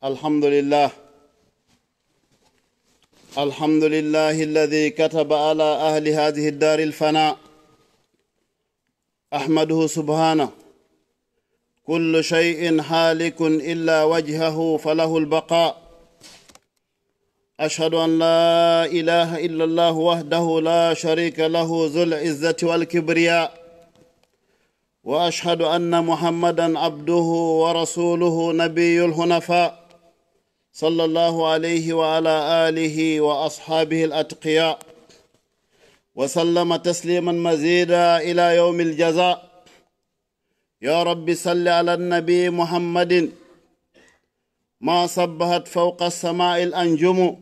الحمد لله. الحمد لله الذي كتب على أهل هذه الدار الفناء. أحمده سبحانه. كل شيء حالك إلا وجهه فله البقاء. أشهد أن لا إله إلا الله وحده لا شريك له ذو العزة والكبرياء، وأشهد أن محمدًا عبده ورسوله نبي الحنفاء، صلى الله عليه وعلى آله وأصحابه الأتقياء، وسلم تسليمًا مزيدًا إلى يوم الجزاء. يا رب صل على النبي محمد ما صبحت فوق السماء الأنجم،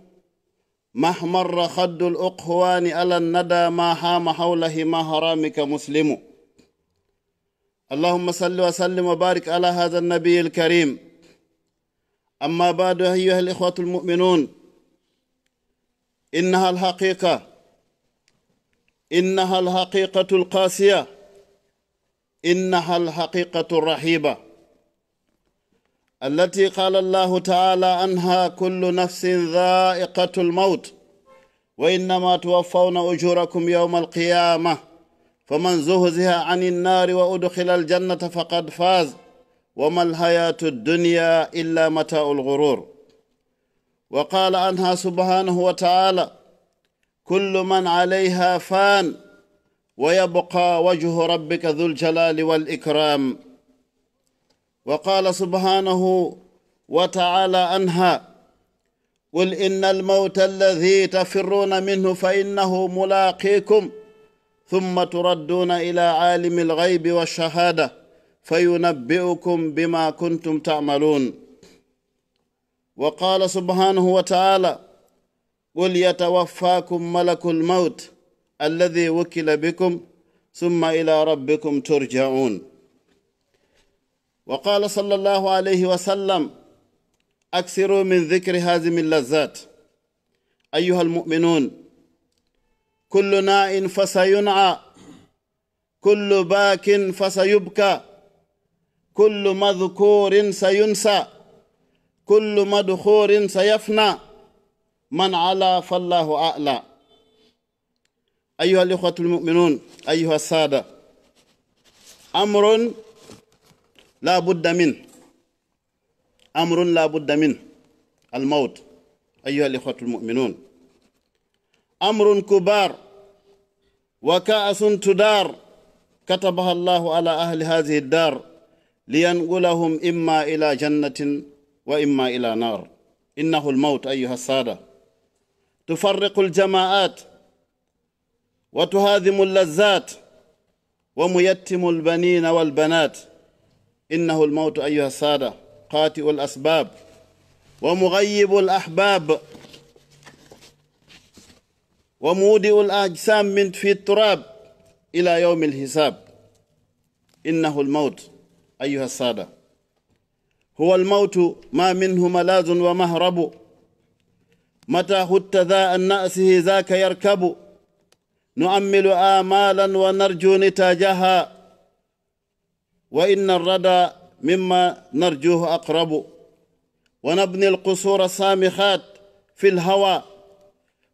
ما احمر خد الأقوان على الندى، ما حام حوله ما هرامك مسلم. اللهم صل وسلم وبارك على هذا النبي الكريم. أما بعد، أيها الإخوة المؤمنون، إنها الحقيقة القاسية، إنها الحقيقة الرهيبة التي قال الله تعالى عنها: كل نفس ذائقة الموت وإنما توفون أجوركم يوم القيامة، فمن زهزها عن النار وأدخل الجنة فقد فاز، وما الحياة الدنيا إلا متاع الغرور. وقال عنها سبحانه وتعالى: كل من عليها فان ويبقى وجه ربك ذو الجلال والإكرام. وقال سبحانه وتعالى عنها: قل إن الموت الذي تفرون منه فإنه ملاقيكم ثم تردون إلى عالم الغيب والشهادة فينبئكم بما كنتم تعملون. وقال سبحانه وتعالى: قل يتوفاكم ملك الموت الذي وكل بكم ثم إلى ربكم ترجعون. وقال صلى الله عليه وسلم: أكثروا من ذكر هذه اللذات. أيها المؤمنون، كل ناء فسينعى، كل باك فسيبكى، كل مذكور سينسى، كل مدخور سيفنى، من علا فالله أعلى. أيها الإخوة المؤمنون، أيها السادة، أمر لا بد منه الموت. أيها الإخوة المؤمنون، أمر كبار وكأس تدار كتبها الله على أهل هذه الدار لينقلهم إما إلى جنة وإما إلى نار. إنه الموت أيها السادة، تفرق الجماعات وتهادم اللذات وميتم البنين والبنات. إنه الموت أيها السادة، قاطع الأسباب ومغيب الأحباب ومودع الأجسام من في التراب إلى يوم الحساب. إنه الموت أيها السادة، هو الموت ما منه ملاذ ومهرب، متى هت ذا النأس ذاك يركب، نؤمل آمالا ونرجو نتاجها، وإن الردى مما نرجوه أقرب، ونبني القصور السامخات في الهوى،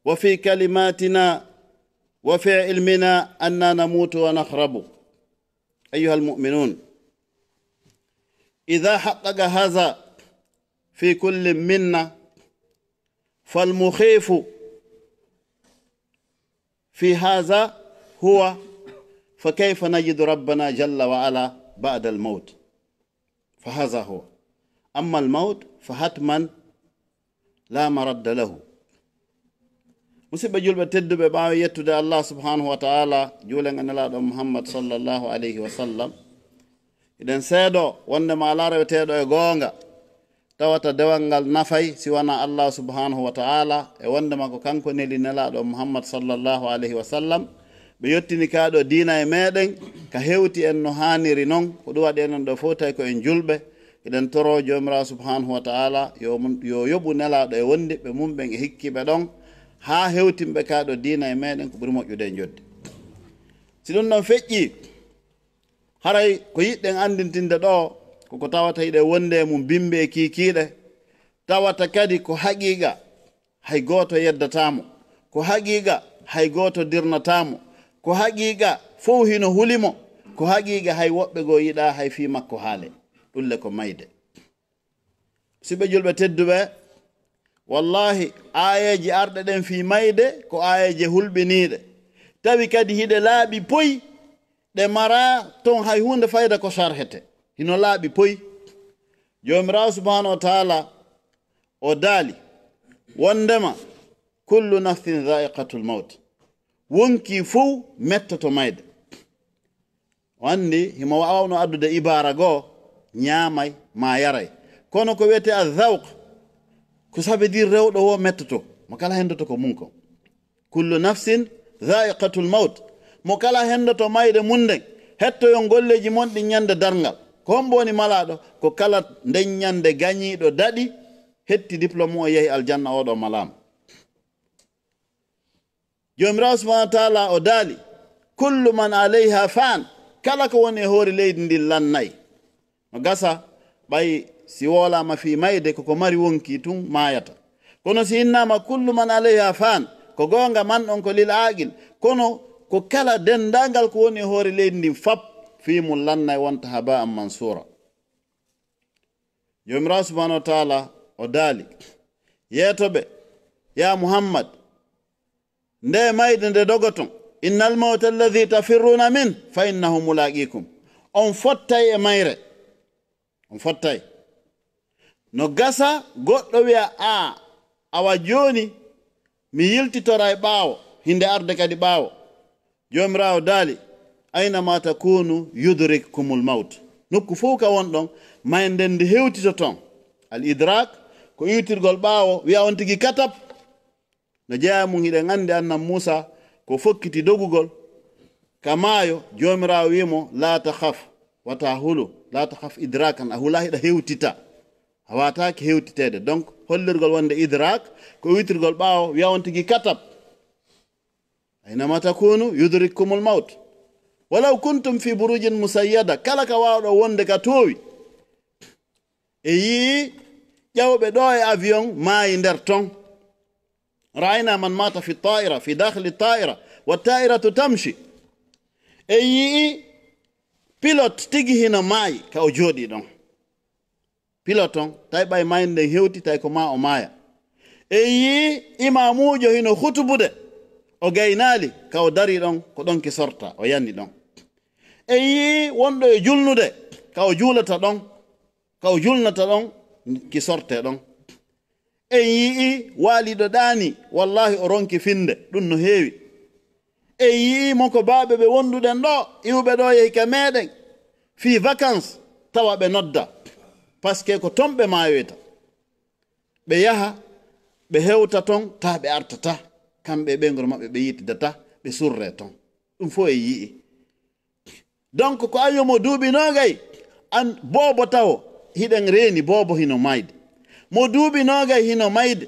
وفي كلماتنا وفي علمنا أننا نموت ونخرب. أيها المؤمنون، إذا حقق هذا في كل منا فالمخيف في هذا هو: فكيف نجد ربنا جل وعلا بعد الموت؟ فهذا هو. أما الموت فحتما لا مرد له. musidɓe julɓe tedduɓe, ɓaawi yettude allah subhanahu wa taala, juulen e nelaaɗo muhammad sallllahu alayhi wa sallam, eɗen seeɗo wondema ala reweteeɗo e goonga tawata dewal ngal nafay si wona allah subhanahu wa taala, e wondema ko kanko neli nelaaɗo muhammad sallllahu alayhi wa sallam. ɓe yettini kaaɗo diina e meɗen ka hewti en no haniri noon. ko ɗum waɗi enen ɗo fof tawi ko en julɓe, eɗen toro jomirawo subhanahu wa taala yo yoɓu nelaaɗo e wondiɓe mum ɓen e hikkiɓe ɗon ha hewtimɓe kaaɗo diina e meɗen ko ɓuri moƴƴude e jodde. si ɗum ɗon feƴƴi, haray ko yiɗɗen andintinde ɗo koko tawata yiɗe wonde mum bimbe e kiikiiɗe tawata kadi ko haqiqa hay goto yeddatamo, ko haqiqa hay goto dirnatamo, ko haqiqa fof hino hulimo, ko haqiqa hay woɓɓe go yiɗa hay fi makko haale. ɗulle ko mayde. siɓe julɓe tedduɓe, wallahi ayeji arɗe ɗen fi mayde ko ayeje hulɓiniɗe, tawi kadi hiɗe laaɓi poyi ɗe mara ton hay hunde fayda ko sarhete, hino laaɓi poyi. jomirawo subhanahu wa taala o daali wondema kullu nafsin dha'iqatul maut, wonki fof mettoto mayde. wandi himo wawno addude ibara goo ñaamay ma yaray, kono ko wiyete azawq ko ça veut dire rewɗo wo mettoto, mo kala hendoto ko mum ko. kullu nafsin dha'iqatul maut, mo kala hendoto mayde munden hettoyo golleji mon ɗi ñande darngal. ko hombo woni malaɗo? ko kala nden ñande gañiɗo daɗi hetti diplôme o yehi aljanna, oɗo malama. jomirawo subhanahu wa taala o daali kullu man alayha fan, kala ko woni e hoore leydi ndi lannay. no gasa ɓay si wolama fi mayde koko mari wonki tun mayata, kono si innama kullu man alayha fan ko gonga man on ko lil aqil, kono ko kala dendangal ko woni e hoore leydi ndi fab fi mum lannay wonta haba an mansura. jomirawo subhanahu wa taala o daali yeetoɓe ya muhammad, nde mayde nde dogoton, innal mawta alladhi tafirruna min fa innahu mulaqikum, on fottay e mayre, on fottay. no gasa goɗɗo wiya awa joni mi yiltitora e ɓaawo, hinde arde kadi ɓaawo. jomirawo daali aynama takunu yudrikkumul maut, nokku fof ka won ɗon maynden nde hewtito ton. al idrak ko iwtirgol ɓaawo, wiya on tigi katab. no jeeya mum hiɗen andi annan Musa ko fokkiti dogugol ka maayo, jomirawo wimo la takhaf wata hulu, la takhaf idrakan, a hula hiɗa hewtita, a wataki hewtitede. donc hollirgol wonde idrak ko witirgol ɓaawo, wiya on tigi katab. aynama takunu yudrikkumul maut walaw kuntum fi burujin musayyada, kala ka wawɗo wonde ka towi e yii ƴawɓe ɗo e avion maayi nder ton. ra'ayna man mata fi ta'ira fi dakhili ta'ira wa ta'iratu tamshi, e yii pilote tigi hino maayi ka o jooɗi ɗon. pilote on tawi ɓay mayde nden hewti tawi ko ma o maaya. e yii imamujo hino hutubude o gaynaali ka o dari ɗon ko ɗon ki sorta, o yanni ɗon. e yii wonɗo e julnude ka o juulata ɗon, ka o julnata ɗon ki sorte ɗon. en yii waaliɗo ɗaani wallahi o ronki finde, ɗum no heewi. en yii monko baaɓe ɓe wonduɗen ɗo, iwɓe ɗo yehi ka meɗen fi vacance, tawa ɓe nodda par ce que ko ton ɓe maayoyta. ɓe yaha ɓe hewta ton ta ɓe artata, kamɓe ɓeygol maɓɓe ɓe yittidata, ɓe surre ton. ɗum fof en yii. donc ko ayomo duuɓi nogay an boobo tawo hiɗen reeni boobo hino mayde, mo duuɓi nogay hino mayde,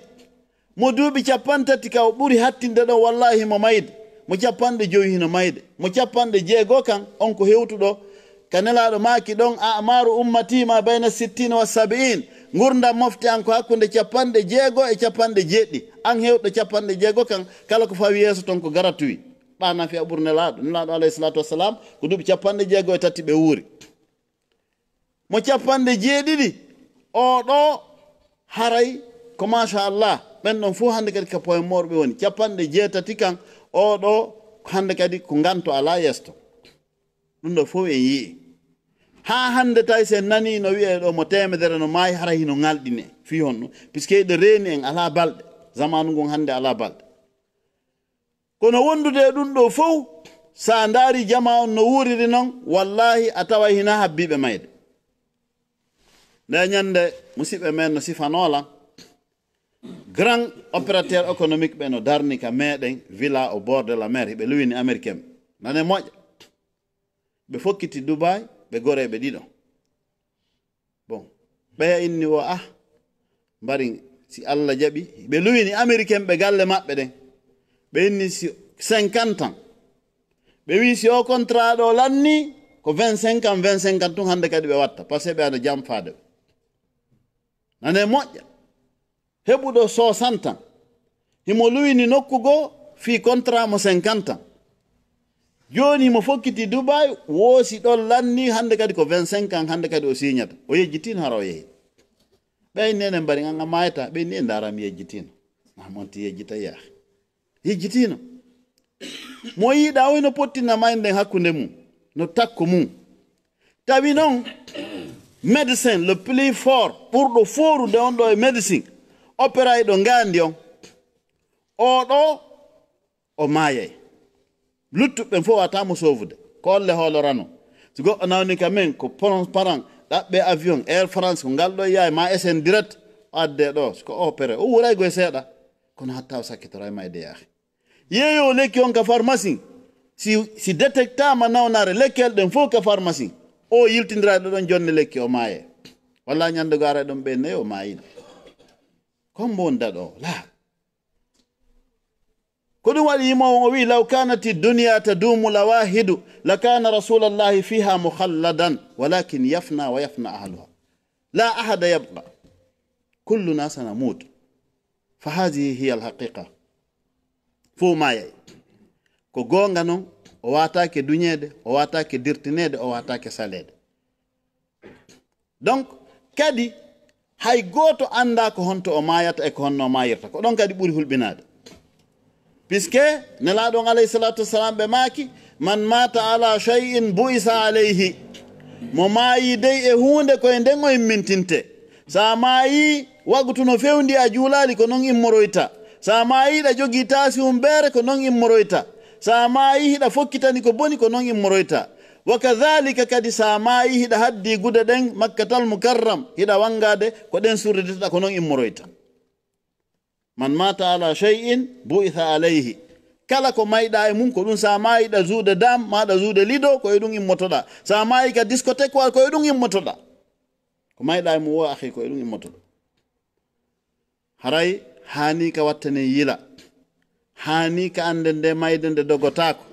mo duuɓi capantati ka o ɓuri hattinde ɗo wallahi himo mayde, mo capanɗe joyi hino mayde, mo capanɗe jeego kan on ko hewtuɗo ka nelaɗo maaki ɗon amaru ummatima bayna 60 wa 70, gurdam mofti an ko hakkunde capanɗe jeego e capanɗe jeeɗɗi, an hewɗo capanɗe jeego kan kala ko fawi yeeso ton ko gratuit. ɓana fiya ɓuri nelaɗo alayhi salatu wassalam ko duuɓi capanɗe jeego e tati ɓe wuuri. mo capanɗe jeeɗiɗi o ɗo haray ko machallah ɓen ɗon fof hande kadi ka poyen morɓe woni. capanɗe jeetati kan o ɗo hande kadi ko ganto ala yesto. ɗum ɗo fof en yii. ha hande tawi sen nani no wiye ɗo mo temedere no maayi hara hino ngalɗine fi hon ɗum, puisque ɗe reeni en ala balɗe, zamanu ngon hande ala balɗe. kono wondude ɗum ɗo fof sa ndaari jama on no wuuriri noon wallahi a tawa hina habbiɓe mayde. nde ñande musidɓe men no sifanolan grand opérateur économique ɓe no darni ka meɗen villa au bord de la mer, hiɓe luwini américain ɓe nane moƴƴa, ɓe fokkiti Dubai, ɓe goreɓe ɗiɗo. bon ɓeya inni o mbari si Allah jaɓi ɓe luwini américain ɓe galle maɓɓe ɗen, ɓe inni si 50 ans, ɓe wi si o contrat ɗo lanni ko 25 ans 25 ans tun hande kadi ɓe watta par ce que ɓe ana jam faade ɓe nane moƴƴa. heɓuɗo 60 ans himo luwini nokkugo fi contrat mo 50 ans joni mo fokkiti Dubai woosi ɗon lanni hande kadi ko 25 ans hande kadi o signata o yejjitino hara o yehi ɓey nene mbari anga mayta ɓe ni darami yejjitino monti yejjita yahi yejjitino mo yiɗa oyno pottina mayde hakkunde mum no takko mum tawi noon médecin le plus fort ɓurɗo forude on ɗo e médecine opéra e ɗo ngandi on oɗo o maayay luttuɓe fof watamo sauvude ko olle hoolorano so goɗɗo nawni ka men ko paran ɗaɓɓe avion Air France ko ngal ɗo yaay ma SN direct o adde ɗo ko opéré o wuray goye seeɗa kono hatta o sakkitora e mayde yaahi yeeyo lekki on ka pharmacie si détectama nawnare lekkel ɗen fof ka pharmacie o yiltidiraɗo ɗon jonne lekki o maaye walla ñande go ara ɗon ɓe nayi o maayino kombo wonda ɗo la ko ɗum waɗi yimowo o wi law kanati dunia tadumu lawahidu la kana rasulallahi fiha mukhalladan walakin yafna wa yafna ahluha la ahada yabqa kulluna sanamut fa hadihi hiya alhaqiqa fo mayay ko gonga noon o watake duñede o watake dirtinede o watake salede donc kadi hay goto anda ko honto o mayata e ko honno mayirta ko ɗon kadi ɓuri hulɓinade puisque nelaɗon alayhi salatu wassalam ɓe maaki man mata ala shay'in bu'isa alayhi mo maayi dey e hunde koye nden o immintinte sa maayi wagtu no fewndi a juulali ko noon immoroyta sa maayi ɗa jogii taasi beere ko noon immoroyta sa maayi hiɗa fokkitani ko boni ko noon immoroyta wa kadhalika kadi sa maayi hiɗa haddi gude ɗen makkatal mukarram hiɗa wangade ko ɗen surriditeɗa ko noon immoroyta man mata ala shay'in bu'itha alayhi kala ko mayɗa e mum ko ɗum sa maayiɗa juuɗe dam maɗa juuɗe lido ko e ɗum immotoɗa sa maayi ka discothèque wal ko e ɗum immotoɗa ko mayɗa e mum wo akhi ko e ɗum immotoɗa haray hani ka wattane yila hani ka ande nde mayde nde dogotako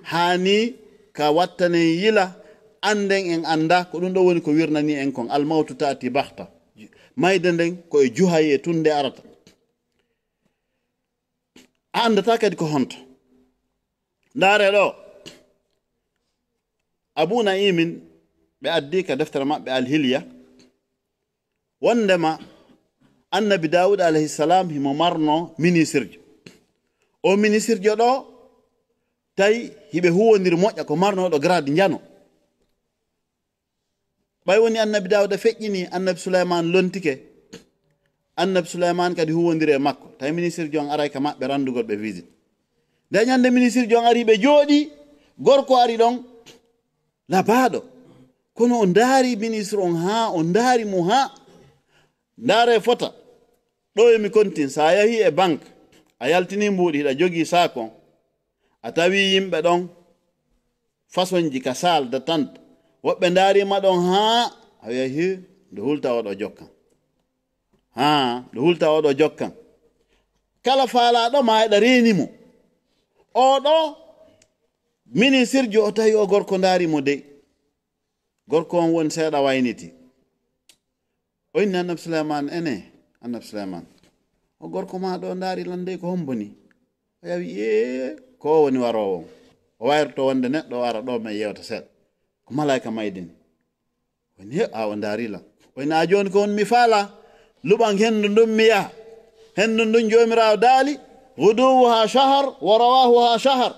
hani ka wattane yila anden en anda ko ɗum ɗo woni ko wirnani en kon almawtu taati bahta mayde nden ko e juhay e tunde arata a andata kadi ko honto ndaare ɗo Abu Naimin ɓe addi ka deftere maɓɓe alhilya wondema annabi Dawud alayhi salam himo marno ministre jo o ministre jo ɗo tawi hiɓe huwondir moƴƴa ko marnoɗo grade jano ɓay woni annabi Dawud feƴƴini annabi Souleymane lontike annabi Souleymane kadi huwondiri e makko tawi ministre jo on aray ka maɓɓe randugol ɓe visite nde ñande ministre jo on ari ɓe jooɗi gorko ari ɗon labaɗo kono o ndaari ministre on ha o ndaari mo ha ndaare fota ɗo emi kontin sa yahi e banque a yaltini mbuuɗi hiɗa jogii sac on a tawi yimɓe ɗon façon ji ka salle de tente woɓɓe ndaarima ɗon ha a wiya hi nde hulta oɗo jokkan ha nde hulta oɗo jokkan kala faalaɗo ma eɗa renimo oɗo ministre jo o tawi o gorko ndaarimo dey gorko on woni seeɗa wayniti o inni annabi Souleymane ene annabi Souleymane o gorko ma ɗo ndaari lande ko homboni o yawi ko woni warowo o wayrto wonde neɗɗo o ara ɗo men yewta seeɗa ko malayka maydini woni he a o ndaarila o inni a joni ko won mi faala luɓan hendu ndun mi yaha hendu ndun jomirawo daali guduwuha shahar wa rawahuha shahar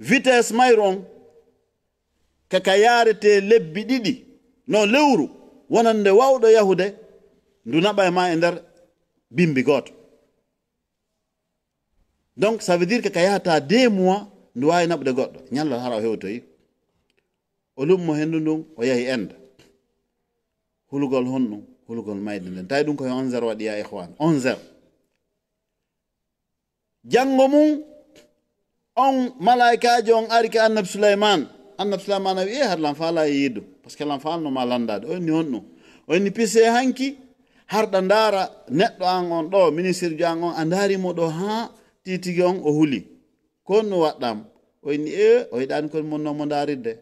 vitesse mayru on kaka yarete lebbi ɗiɗi no lewru wonande wawɗo yahude ndu naɓa e ma e nder bimbi goto donc ça veut dire que ka yahata 2 mois ndu wawi naɓude goɗɗo ñalla hara o hewtoyi o lummo hendu ndun o yahi ende hulugol honɗum hulugol mayde nden tawi ɗum koye 11h waɗi ya ihwan 11h janngo mum on malaikaji on ari ka annabi Souleymane wi har lan faala e yiddu par ce que lan faalnoma landade o inni honɗum o inni pisse hanki harɗa ndaara neɗɗo an on ɗo ministre jo an on a ndaarimo ɗo ha titigi on o huli ko no waɗɗam o inni o yiɗani koye monnomo ndaaridde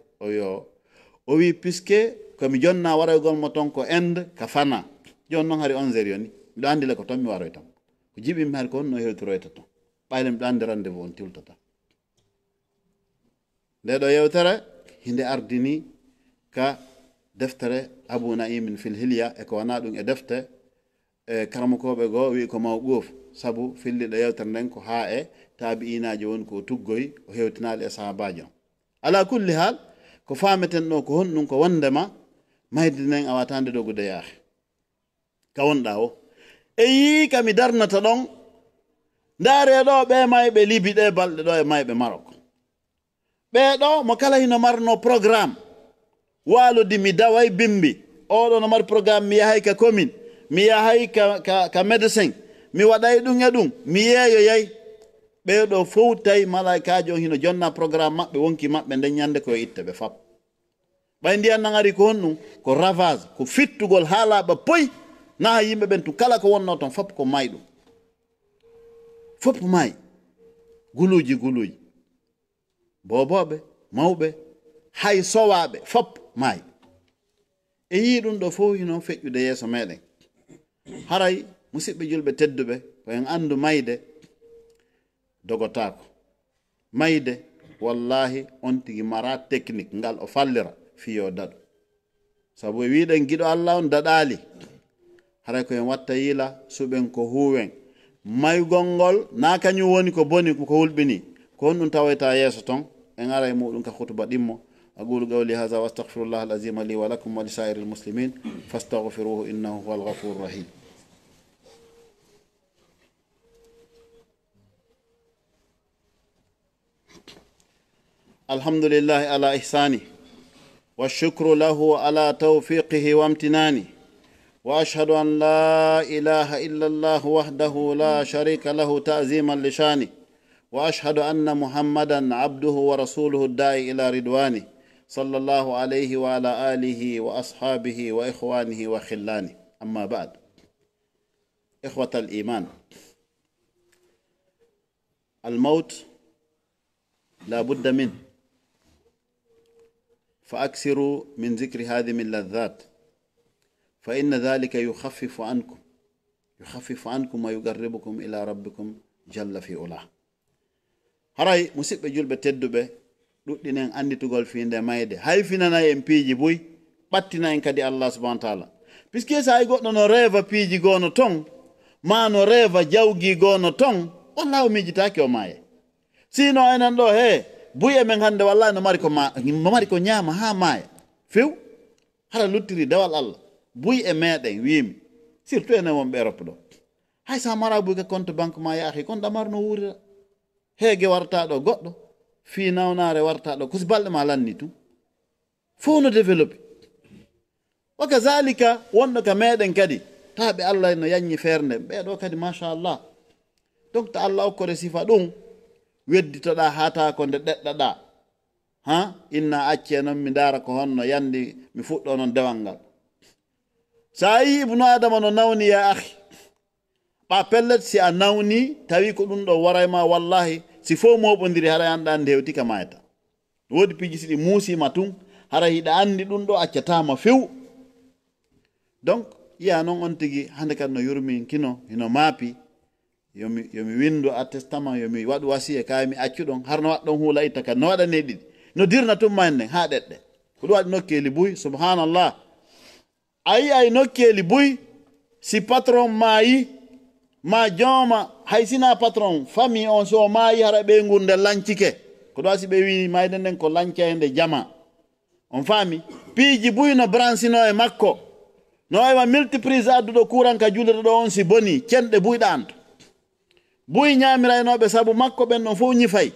o wi puisque komi jonna waroygol mo ton ko inde ka fana joni noon hari 11h yoni miɗo andi le ko ton mi waroy tan ko jiɓimi har ko on no hewtiroyta ton ɓayle miɗo andi rendez-vous on tiltata nde ɗo yewtere hinde ardini ka deftere Abu Naimin fil Hilya e ko wana ɗum e defte karamokoɓe goo wi ko mawquf sabu filliɗo yewtere nden ko ha e taabi'inaji woni ko tuggoy o hewtinaali e sahabajo ala kulli hal ko fameten ɗo ko hon ɗum ko wondema mayde nden a watande dogude yaahe ka wonɗa o e yii kami darnata ɗon ndaare ɗo ɓe mayɓe Libi ɗe balɗe ɗo e mayɓe Marok ɓeɗo mo kala hino marno programme walodi mi daway bimbi oɗo no mari programme mi yahay ka commune mi yahay ka médecin mi waɗay ɗum e ɗum mi yeeyoyay ɓeɗo fof tawi malaikaji on hino jonna programme maɓɓe wonki maɓɓe nden ñande koye itte ɓe fab ɓay ndiyan nan ari ko honɗum ko ravage ko fittugol haalaɓa poy naha yimɓe ɓen tu kala ko wonno ton fop ko may ɗum fop may guluji boboɓe mawɓe hay sowaɓe fop may e yi ɗum ɗo fof hino feƴƴude yeeso meɗen haray musidɓe julɓe tedduɓe ko en andu mayde dogotako mayde wallahi on tigi mara technique ngal o fallira fiyo daɗo sabu e wiɗen giɗo Allah on daɗali haray ko en watta yila suɓen ko huwen maygol ngol na kañum woni ko boni ko hulɓini ko on ɗum tawayta yeeso ton en ara e muɗum ka hutuba ɗimmo أقول قولي هذا وأستغفر الله العظيم لي ولكم ولسائر المسلمين فاستغفروه إنه هو الغفور الرحيم الحمد لله على إحسانه والشكر له على توفيقه وامتنانه وأشهد أن لا إله إلا الله وحده لا شريك له تعظيما لشانه وأشهد أن محمدا عبده ورسوله الداعي إلى رضوانه صلى الله عليه وعلى آله وأصحابه وإخوانه وخلانه أما بعد إخوة الإيمان الموت لا بد منه فأكثروا من ذكر هذه اللذات فإن ذلك يخفف عنكم ويقربكم إلى ربكم جل في علاه haray musidɓe julɓe tedduɓe ɗuɗɗinen anditugol fiinde mayde hay finana en piiji buy ɓattina en kadi Allah subhanahu wa taala puisque sa ay goɗɗo no reeva piiji goono ton ma no reeva jawgi goono ton wallahi o miijitaki o maaye sino enen ɗo he buy emen hannde wallahi no mari ko ñaama ha maaya few hara luttiri dewal Allah buy e meɗen wiimi surtout enen wonɓe Europe ɗo hay sa mara buy ka compte banque ma yaahi kon ɗamar no wuurira heege warta ɗo goɗɗo fi nawnare warta ɗo ko si balɗe ma lanni tu fof no développé wa kazalika wonɗo ka meɗen kadi taɓe Allah no yanñi fernde ɓeɗo kadi machallah donc to Allah okkore sifa ɗum wedditoɗa hata ko nde ɗeɗɗaɗa ha inna acce noon mi dara ko honno yandi mi fuɗɗo noon dewal ngal sa yi ibnu adama no nawni ya akhi ɓa pellet si a nawni tawi ko ɗum ɗo warayma wallahi si fo moɓodiri hara anda ande hewti ka mayata wodi piji siɗi muusima tun hara hiɗa andi ɗum ɗo accatama few donc yiya noon on tigi hande kadi no yurmin kino hino maapi yomi windu attestement yomi waɗu wasiye kawi mi accuɗon harno waɗɗon huula itta kadi no waɗane ɗiɗi no dirna tumma en nden ha ɗeɗɗe ko ɗum waɗi nokkeli buy subhanallah ayi ay nokkeli buy si patron maayi ma jooma hay sina patron famille on so maayi hara ɓe ngunde lancike ko ɗo asi ɓe wi mayde nden ko lancede jama on faami piiji buy no brancino e makko no wayma multiprise adduɗo courant ka julirɗo ɗo on si boni cenɗe buyɗa anto buy ñamiraynoɓe saabu makko ɓen ɗon fof ñifay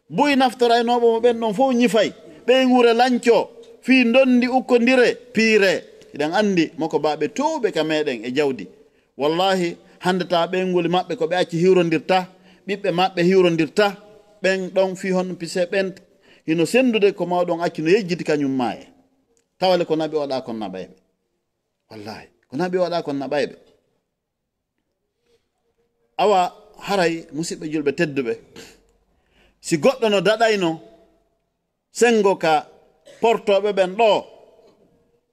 buy naftoraynoɓe mo ɓen ɗon fof ñifay ɓe ngure lanco fi dondi ukkodire piire iɗen andi moko baɓe towɓe ka meɗen e jawdi wallahi hande ta ɓenguli maɓɓe ko ɓe acci hiwrodirta ɓiɓɓe maɓɓe hiwrodirta ɓen ɗon fi hon pise ɓen hino sendude ko mawɗon acci no yejjiti kañum maaye tawale ko naɓi waɗa kon naɓayɓe wallahi ko naɓi waɗa kon naɓayɓe awa haray musidɓe julɓe tedduɓe si goɗɗo no daɗayno sengo ka portoɓe ɓen ɗo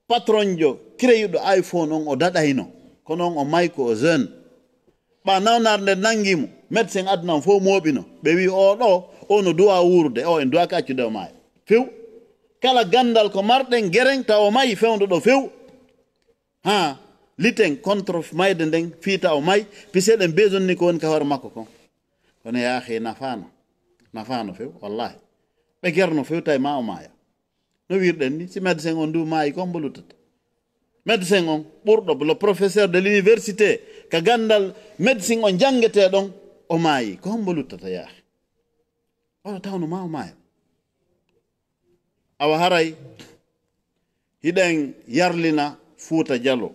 patron jo créyuɗo iPhone on o daɗayno kono o may ko o jeune ɓa nawnarde nangimo médecin adnan fof moɓino ɓe wi o ɗo o no duwa wurde o en duwaka accude o maayo few kala gandal ko marɗen gueren taw o mayi fewdo ɗo few ha liten contre mayde nden fiita o mayi piseɗen besonni ko woni ka hoore makko kon kono yaahi nafano few wallahi ɓe gerno few tawi ma o maaya no wirɗen ni si médecin on ndu maayi kon mbo luttata médecin on ɓurɗo le professeur de l'université ka gandal médecine on jangete ɗon o maayi ko hombo luttata yaahi oɗo tawno ma o maaya awa haray hiɗen yarlina Fuuta Jallo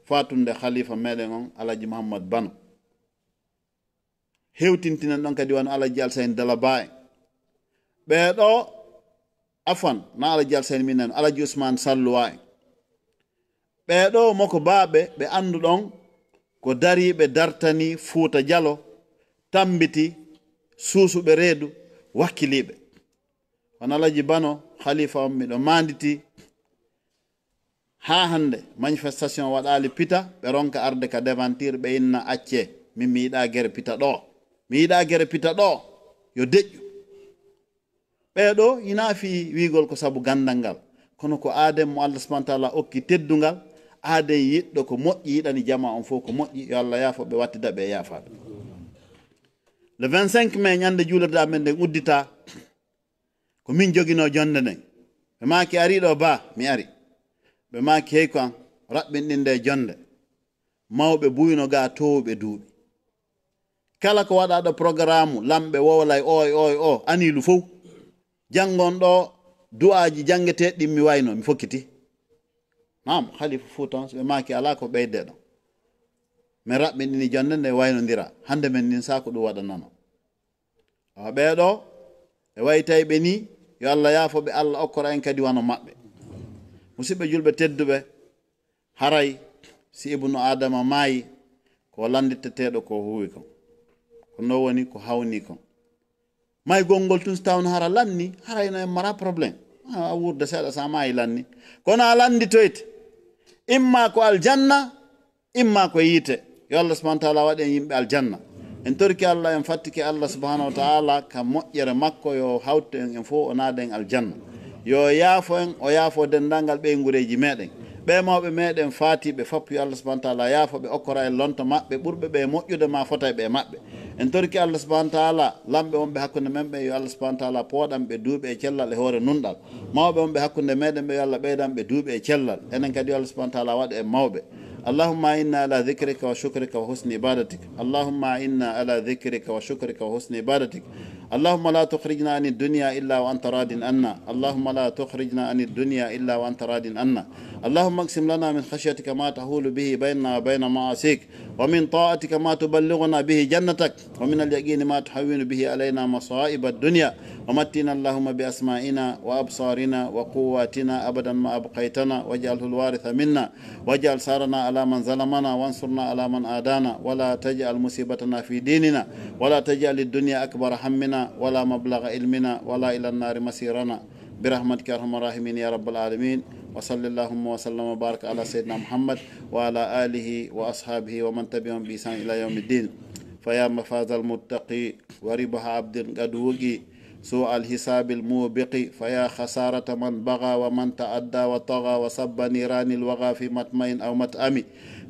fatunde khalifa meɗen on Alaji Mouhammad Bano hewtintinen ɗon kadi wano Alaji Alsayni Dalaba en ɓeɗo afan na Alaji Alsayni minen Alaji Ousmane Salluwa en ɓeɗo moko baaɓe ɓe andu ɗon ko dariɓe dartani Fuuta Jallo tambiti suusuɓe reedu wakkiliɓe on Alaji Bano khalifa on miɗo manditi ha hande manifestation waɗali pita ɓe ronka arde ka devantir ɓe inna acce min mi yiɗa gere pita ɗo mi yiɗa gere pita ɗo yo deƴƴu ɓeɗo ina fi wigol ko sabu gandal ngal kono ko aaden mo Allah subhanahu wa ta'ala okki teddungal aaden yiɗɗo ko moƴƴi yiɗani jama on fof ko moƴƴi yo Allah yaafo ɓe wattida ɓe yaafaɓe le 25 mai ñande juulirde amen nden uddita ko min jogino jonde nden ɓe maki ariɗo ba mi ari ɓe maki hey ko an raɓɓinɗinde jonde mawɓe buyno ga towɓe duuɓi kala ko waɗaɗo programme lamɓe wowlay o anilu fof jangon ɗo du'aji jangeteɗi mi wayno mi fokkiti nam khalifa Fuuta ɓe maki ala ko ɓeyde ɗo mi raɓɓinɗini jonde nde waynodira hande men nin sako ɗum waɗanano awa ɓeɗo e wayi tawi ɓe ni yo Allah yaafo ɓe Allah okkora en kadi wano maɓɓe musidɓe julɓe tedduɓe haray si ibnu adama maayi ko landitteteɗo ko huwi kon ko no woni ko hawni kon may gongol tun so tawno hara lanni harayno en mara probléme a wurde seeɗa sa maayi lanni kono a landitoyte imma ko aljanna imma ko yiite yo Allah subhanahu wa ta'ala waɗi en yimɓe aljanna en torki Allah en fattiki Allah subhanahu wa ta'ala ka moƴƴere makko yo hawtu en fof o naada en aljanna yo yaafo en o yaafo dendalngal ɓeygureji meɗen ɓe mawɓe meɗen faatiɓe foppu yo Allah subhanahu wa ta'ala yaafo ɓe okkora en lonto maɓɓe ɓurɓe ɓe moƴƴude ma fota ɓe maɓɓe en torki Allah subhanahu wa ta'ala lamɓe wonɓe hakkude men ɓe yo Allah subhanahu wa ta'ala pooɗan ɓe duuɓi e cellal e hoore nunɗal mawɓe wonɓe hakkude meɗen ɓe yo Allah ɓeydan ɓe duuɓi e cellal enen kadi yo Allah subhanahu wa ta'ala waɗa en mawɓe اللهم إنا على ذكرك وشكرك وحسن عبادتك اللهم إنا على ذكرك وشكرك وحسن عبادتك اللهم لا تخرجنا عن الدنيا إلا وأنت راض عنا اللهم لا تخرجنا عن الدنيا إلا وأنت راض عنا اللهم اقسم لنا من خشيتك ما تحول به بيننا وبين معاصيك ومن طاعتك ما تبلغنا به جنتك ومن اليقين ما تحول به علينا مصائب الدنيا ومتنا اللهم بأسمائنا وأبصارنا وقواتنا أبدا ما أبقيتنا واجعله الوارث منا واجعل سارنا على من ظلمنا وانصرنا على من آدانا ولا تجعل مصيبتنا في ديننا ولا تجعل الدنيا أكبر همنا ولا مبلغ علمنا ولا إلى النار مسيرنا برحمتك يا أرحم الراحمين يا رب العالمين وصلى اللهم وسلم وبارك على سيدنا محمد وعلى آله وأصحابه ومن تبعهم بإحسان إلى يوم الدين فيا مفاز المتقي وربح عبد قد وقي سوء الحساب الموبق فيا خسارة من بغى ومن تعدى وطغى وصب نيران الوغى في مطمئن أو مطعم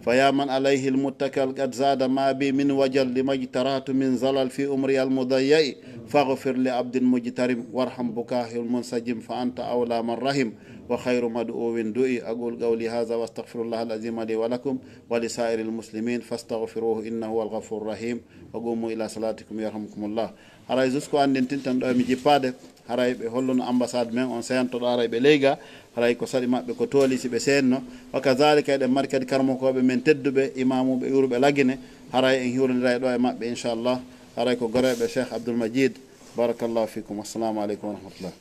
فيا من عليه المتكل قد زاد ما بي من وجل لما اجترعت من زلل في أمري المضيع فاغفر لعبد مجترم وارحم بكاه المنسجم فأنت أولى من رحم وخير مدعو دعي أقول قولي هذا واستغفر الله العظيم لي ولكم ولسائر المسلمين فاستغفروه إنه هو الغفور الرحيم وقوموا إلى صلاتكم يرحمكم الله haray jusqu'o anden tintan ɗo mi jippade haray ɓe holluno ambassade men on seyantoɗo haray ɓe leyga haray ko saɗi maɓɓe ko tooli si ɓe senno wa kadalika eɗen mari kadi karmokoɓe men tedduɓe imamuɓe iwruɓe laggine haray en hiwrodira ɗo e maɓɓe inchallah haray ko goreɓe cheikh abdoul majid barakallahu fikum assalamu aleykum wa rahmatullah